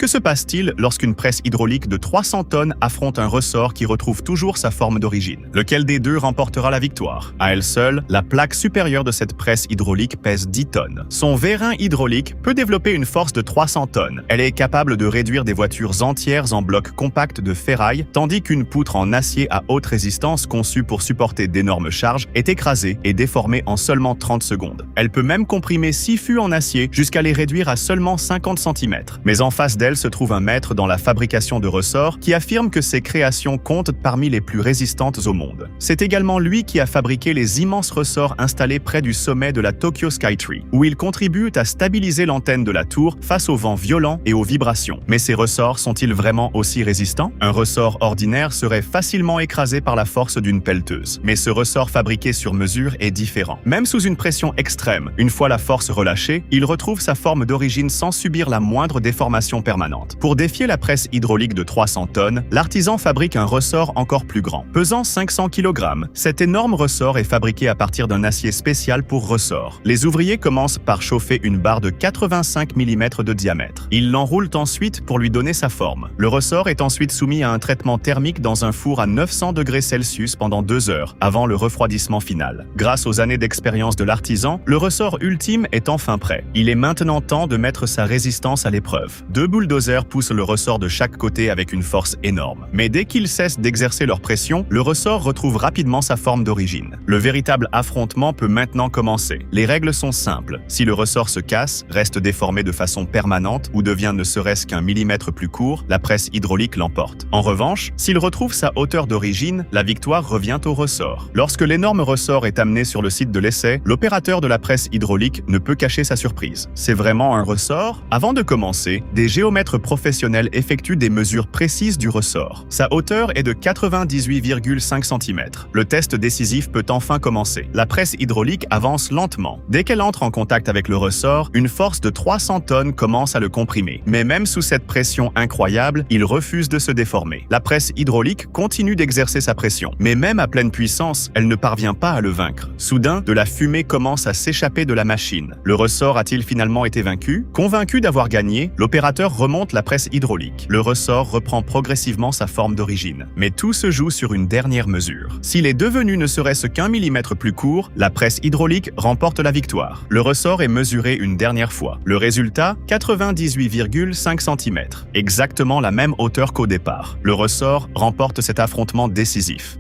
Que se passe-t-il lorsqu'une presse hydraulique de 300 tonnes affronte un ressort qui retrouve toujours sa forme d'origine? Lequel des deux remportera la victoire? À elle seule, la plaque supérieure de cette presse hydraulique pèse 10 tonnes. Son vérin hydraulique peut développer une force de 300 tonnes. Elle est capable de réduire des voitures entières en blocs compacts de ferraille, tandis qu'une poutre en acier à haute résistance conçue pour supporter d'énormes charges est écrasée et déformée en seulement 30 secondes. Elle peut même comprimer 6 fûts en acier jusqu'à les réduire à seulement 50 cm. Mais en face d'elle se trouve un maître dans la fabrication de ressorts qui affirme que ses créations comptent parmi les plus résistantes au monde. C'est également lui qui a fabriqué les immenses ressorts installés près du sommet de la Tokyo Skytree, où ils contribuent à stabiliser l'antenne de la tour face aux vents violents et aux vibrations. Mais ces ressorts sont-ils vraiment aussi résistants? Un ressort ordinaire serait facilement écrasé par la force d'une pelleteuse. Mais ce ressort fabriqué sur mesure est différent. Même sous une pression extrême, une fois la force relâchée, il retrouve sa forme d'origine sans subir la moindre déformation permanente. Pour défier la presse hydraulique de 300 tonnes, l'artisan fabrique un ressort encore plus grand. Pesant 500 kg, cet énorme ressort est fabriqué à partir d'un acier spécial pour ressort. Les ouvriers commencent par chauffer une barre de 85 mm de diamètre. Ils l'enroulent ensuite pour lui donner sa forme. Le ressort est ensuite soumis à un traitement thermique dans un four à 900 degrés Celsius pendant 2 heures, avant le refroidissement final. Grâce aux années d'expérience de l'artisan, le ressort ultime est enfin prêt. Il est maintenant temps de mettre sa résistance à l'épreuve. 2 bulldozers poussent le ressort de chaque côté avec une force énorme. Mais dès qu'ils cessent d'exercer leur pression, le ressort retrouve rapidement sa forme d'origine. Le véritable affrontement peut maintenant commencer. Les règles sont simples. Si le ressort se casse, reste déformé de façon permanente ou devient ne serait-ce qu'un millimètre plus court, la presse hydraulique l'emporte. En revanche, s'il retrouve sa hauteur d'origine, la victoire revient au ressort. Lorsque l'énorme ressort est amené sur le site de l'essai, l'opérateur de la presse hydraulique ne peut cacher sa surprise. C'est vraiment un ressort? Avant de commencer, des géomètres professionnels effectuent des mesures précises du ressort. Sa hauteur est de 98,5 cm. Le test décisif peut enfin commencer. La presse hydraulique avance lentement. Dès qu'elle entre en contact avec le ressort, une force de 300 tonnes commence à le comprimer. Mais même sous cette pression incroyable, il refuse de se déformer. La presse hydraulique continue d'exercer sa pression. Mais même à pleine puissance, elle ne parvient pas à le vaincre. Soudain, de la fumée commence à s'échapper de la machine. Le ressort a-t-il finalement été vaincu? Convaincu d'avoir gagné, l'opérateur remonte la presse hydraulique. Le ressort reprend progressivement sa forme d'origine. Mais tout se joue sur une dernière mesure. S'il est devenu ne serait-ce qu'un millimètre plus court, la presse hydraulique remporte la victoire. Le ressort est mesuré une dernière fois. Le résultat, 98,5 cm. Exactement la même hauteur qu'au départ. Le ressort remporte cet affrontement décisif.